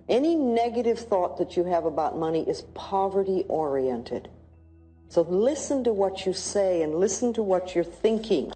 Any negative thought that you have about money is poverty-oriented. So listen to what you say and listen to what you're thinking.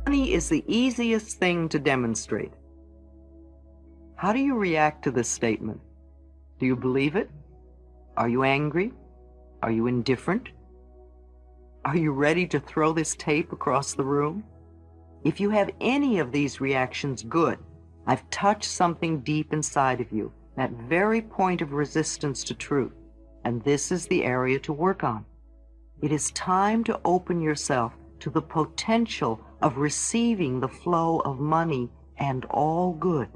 Money is the easiest thing to demonstrate. How do you react to this statement? Do you believe it? Are you angry? Are you indifferent? Are you ready to throw this tape across the room? If you have any of these reactions, good. I've touched something deep inside of you, that very point of resistance to truth, and this is the area to work on. It is time to open yourself to the potential of receiving the flow of money and all good.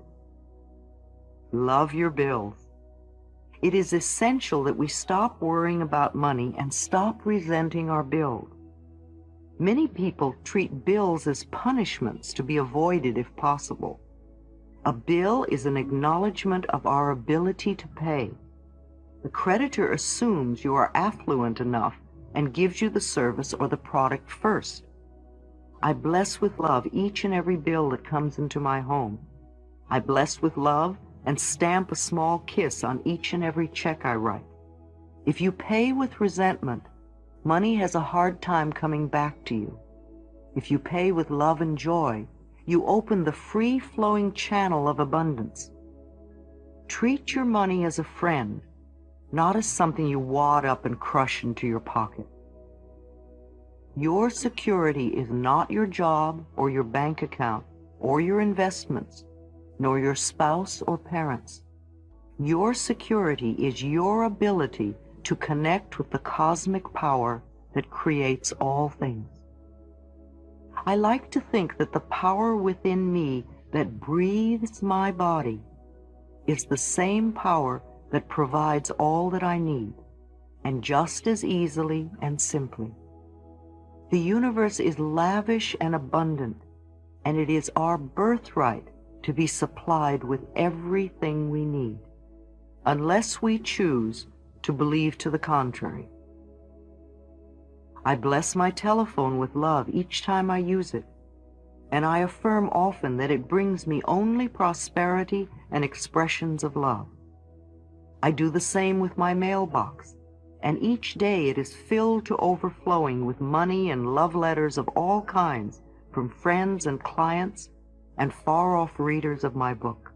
Love your bills. It is essential that we stop worrying about money and stop resenting our bills. Many people treat bills as punishments to be avoided if possible. A bill is an acknowledgement of our ability to pay. The creditor assumes you are affluent enough and gives you the service or the product first. I bless with love each and every bill that comes into my home. I bless with love and stamp a small kiss on each and every check I write. If you pay with resentment, money has a hard time coming back to you. If you pay with love and joy, you open the free-flowing channel of abundance. Treat your money as a friend, not as something you wad up and crush into your pocket. Your security is not your job or your bank account or your investments, nor your spouse or parents. Your security is your ability to connect with the cosmic power that creates all things. I like to think that the power within me that breathes my body is the same power that provides all that I need, and just as easily and simply. The universe is lavish and abundant, and it is our birthright to be supplied with everything we need, unless we choose to believe to the contrary. I bless my telephone with love each time I use it, and I affirm often that it brings me only prosperity and expressions of love. I do the same with my mailbox, and each day it is filled to overflowing with money and love letters of all kinds from friends and clients and far-off readers of my book.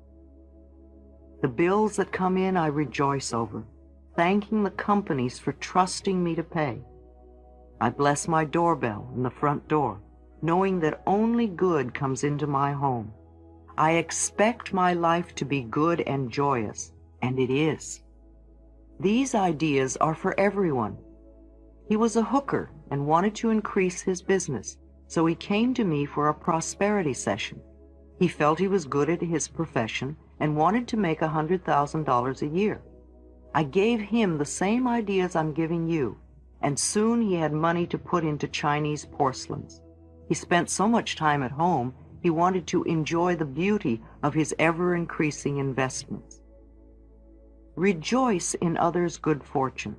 The bills that come in I rejoice over, thanking the companies for trusting me to pay. I bless my doorbell and the front door, knowing that only good comes into my home. I expect my life to be good and joyous, and it is. These ideas are for everyone. He was a hooker and wanted to increase his business, so he came to me for a prosperity session. He felt he was good at his profession and wanted to make $100,000 a year. I gave him the same ideas I'm giving you, and soon he had money to put into Chinese porcelains. He spent so much time at home, he wanted to enjoy the beauty of his ever-increasing investments. Rejoice in others' good fortune.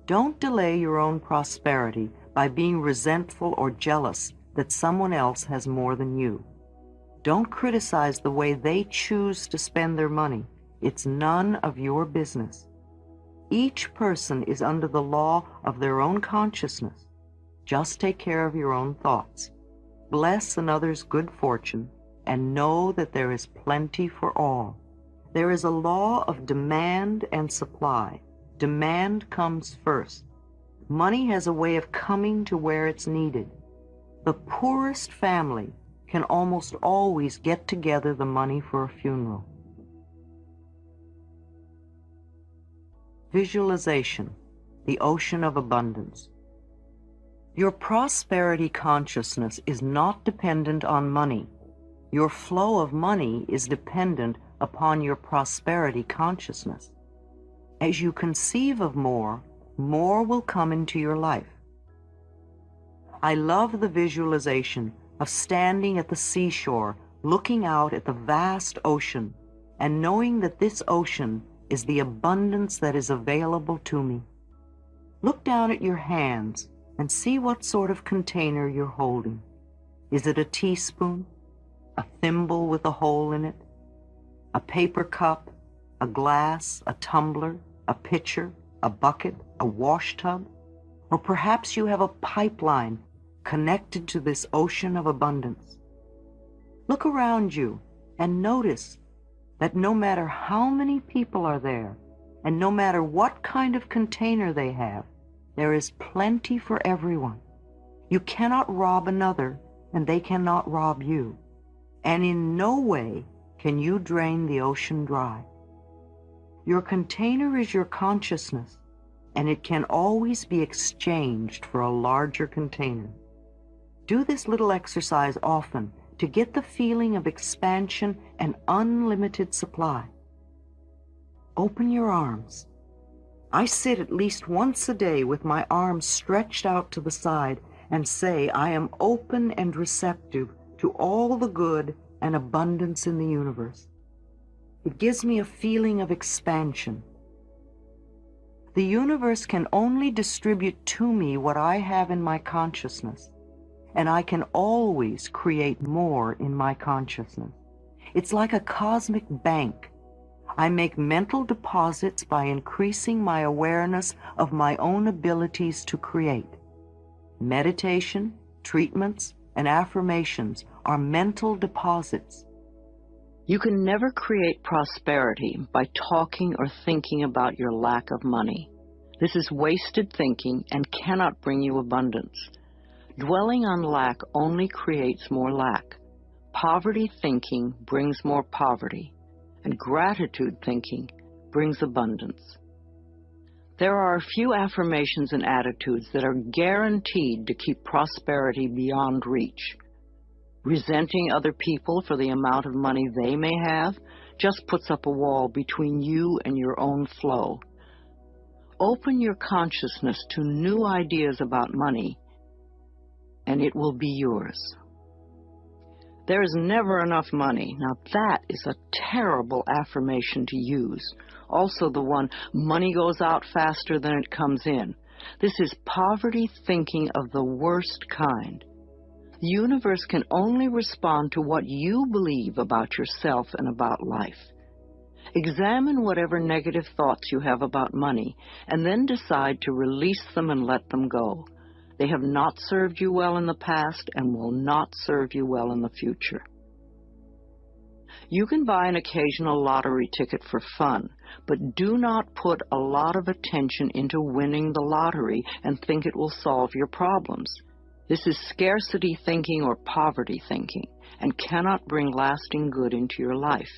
Don't delay your own prosperity by being resentful or jealous that someone else has more than you. Don't criticize the way they choose to spend their money. It's none of your business. Each person is under the law of their own consciousness. Just take care of your own thoughts. Bless another's good fortune and know that there is plenty for all. There is a law of demand and supply. Demand comes first. Money has a way of coming to where it's needed. The poorest family can almost always get together the money for a funeral. Visualization, the ocean of abundance. Your prosperity consciousness is not dependent on money. Your flow of money is dependent upon your prosperity consciousness. As you conceive of more, more will come into your life. I love the visualization of standing at the seashore, looking out at the vast ocean, and knowing that this ocean is the abundance that is available to me. Look down at your hands and see what sort of container you're holding. Is it a teaspoon, a thimble with a hole in it, a paper cup, a glass, a tumbler, a pitcher, a bucket, a wash tub, or perhaps you have a pipeline connected to this ocean of abundance. Look around you and notice that no matter how many people are there, and no matter what kind of container they have, there is plenty for everyone. You cannot rob another, and they cannot rob you. And in no way can you drain the ocean dry. Your container is your consciousness, and it can always be exchanged for a larger container. Do this little exercise often to get the feeling of expansion and unlimited supply. Open your arms. I sit at least once a day with my arms stretched out to the side and say, I am open and receptive to all the good and abundance in the universe. It gives me a feeling of expansion. The universe can only distribute to me what I have in my consciousness, and I can always create more in my consciousness. It's like a cosmic bank. I make mental deposits by increasing my awareness of my own abilities to create. Meditation, treatments, and affirmations are mental deposits. You can never create prosperity by talking or thinking about your lack of money. This is wasted thinking and cannot bring you abundance. Dwelling on lack only creates more lack. Poverty thinking brings more poverty, and gratitude thinking brings abundance. There are a few affirmations and attitudes that are guaranteed to keep prosperity beyond reach. Resenting other people for the amount of money they may have just puts up a wall between you and your own flow. Open your consciousness to new ideas about money, and it will be yours. There is never enough money. Now that is a terrible affirmation to use. Also the one, money goes out faster than it comes in. This is poverty thinking of the worst kind. The universe can only respond to what you believe about yourself and about life. Examine whatever negative thoughts you have about money, and then decide to release them and let them go. They have not served you well in the past and will not serve you well in the future. You can buy an occasional lottery ticket for fun, but do not put a lot of attention into winning the lottery and think it will solve your problems. This is scarcity thinking or poverty thinking and cannot bring lasting good into your life.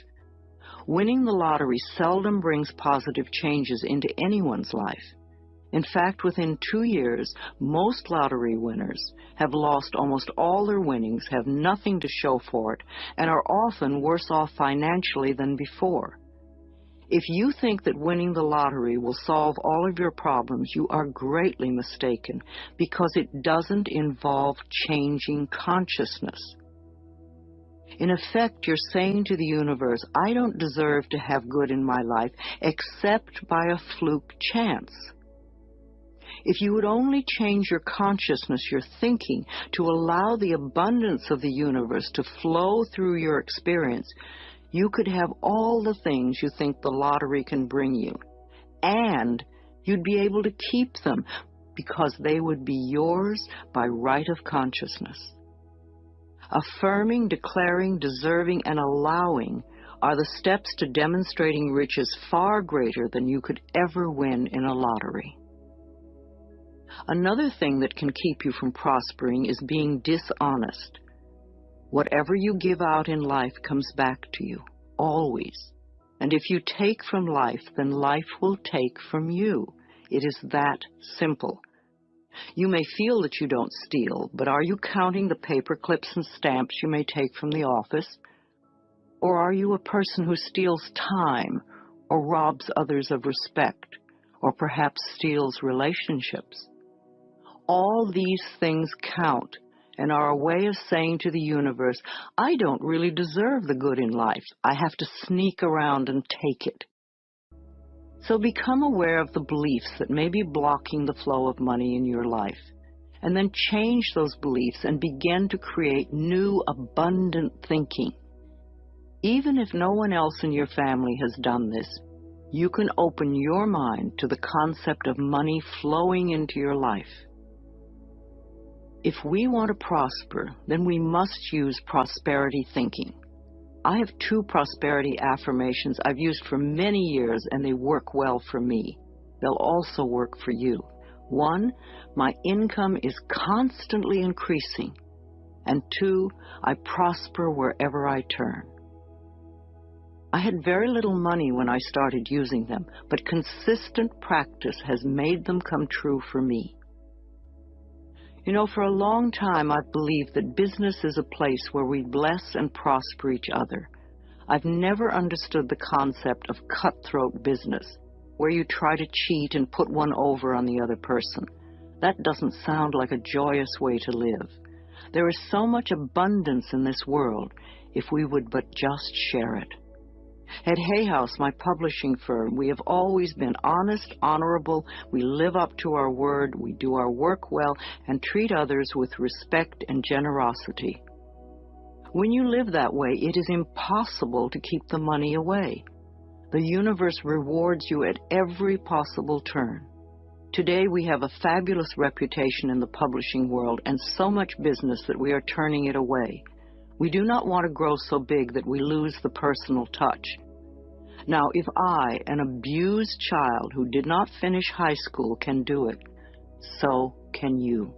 Winning the lottery seldom brings positive changes into anyone's life. In fact, within 2 years, most lottery winners have lost almost all their winnings, have nothing to show for it, and are often worse off financially than before. If you think that winning the lottery will solve all of your problems, you are greatly mistaken, because it doesn't involve changing consciousness. In effect, you're saying to the universe, I don't deserve to have good in my life except by a fluke chance. If you would only change your consciousness, your thinking, to allow the abundance of the universe to flow through your experience, you could have all the things you think the lottery can bring you. And you'd be able to keep them because they would be yours by right of consciousness. Affirming, declaring, deserving, and allowing are the steps to demonstrating riches far greater than you could ever win in a lottery. Another thing that can keep you from prospering is being dishonest. Whatever you give out in life comes back to you, always. And if you take from life, then life will take from you. It is that simple. You may feel that you don't steal, but are you counting the paper clips and stamps you may take from the office? Or are you a person who steals time, or robs others of respect, or perhaps steals relationships? All these things count and are a way of saying to the universe, I don't really deserve the good in life. I have to sneak around and take it. So become aware of the beliefs that may be blocking the flow of money in your life. and then change those beliefs and begin to create new, abundant thinking. Even if no one else in your family has done this, you can open your mind to the concept of money flowing into your life. If we want to prosper, then we must use prosperity thinking. I have 2 prosperity affirmations I've used for many years, and they work well for me. They'll also work for you. 1, my income is constantly increasing. And 2, I prosper wherever I turn. I had very little money when I started using them, but consistent practice has made them come true for me. You know, for a long time I've believed that business is a place where we bless and prosper each other. I've never understood the concept of cutthroat business, where you try to cheat and put one over on the other person. That doesn't sound like a joyous way to live. There is so much abundance in this world if we would but just share it. At Hay House, my publishing firm, we have always been honest, honorable, we live up to our word, we do our work well, and treat others with respect and generosity. When you live that way, it is impossible to keep the money away. The universe rewards you at every possible turn. Today we have a fabulous reputation in the publishing world and so much business that we are turning it away. We do not want to grow so big that we lose the personal touch. Now, if I, an abused child who did not finish high school, can do it, so can you.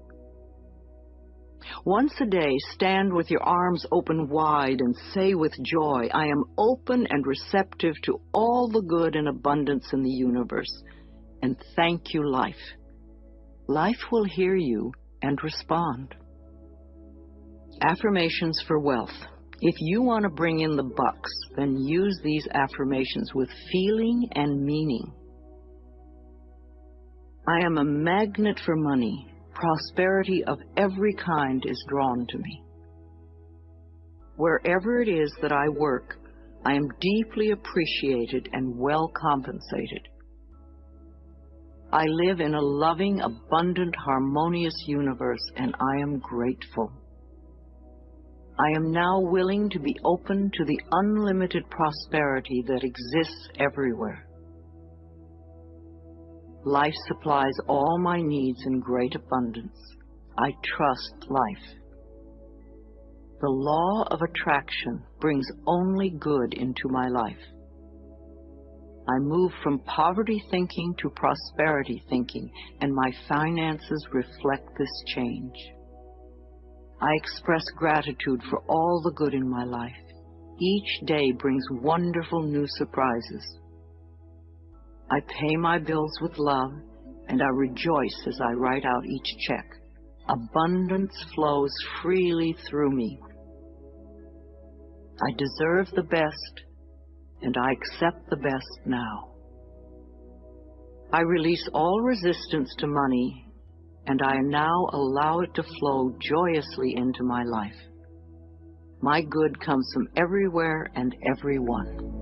Once a day, stand with your arms open wide and say with joy, I am open and receptive to all the good and abundance in the universe. And thank you, life. Life will hear you and respond. Affirmations for wealth. If you want to bring in the bucks, then use these affirmations with feeling and meaning. I am a magnet for money. Prosperity of every kind is drawn to me. Wherever it is that I work, I am deeply appreciated and well compensated. I live in a loving, abundant, harmonious universe, and I am grateful. I am now willing to be open to the unlimited prosperity that exists everywhere. Life supplies all my needs in great abundance. I trust life. The law of attraction brings only good into my life. I move from poverty thinking to prosperity thinking, and my finances reflect this change. I express gratitude for all the good in my life. Each day brings wonderful new surprises. I pay my bills with love, and I rejoice as I write out each check. Abundance flows freely through me. I deserve the best, and I accept the best now. I release all resistance to money, and I now allow it to flow joyously into my life. My good comes from everywhere and everyone.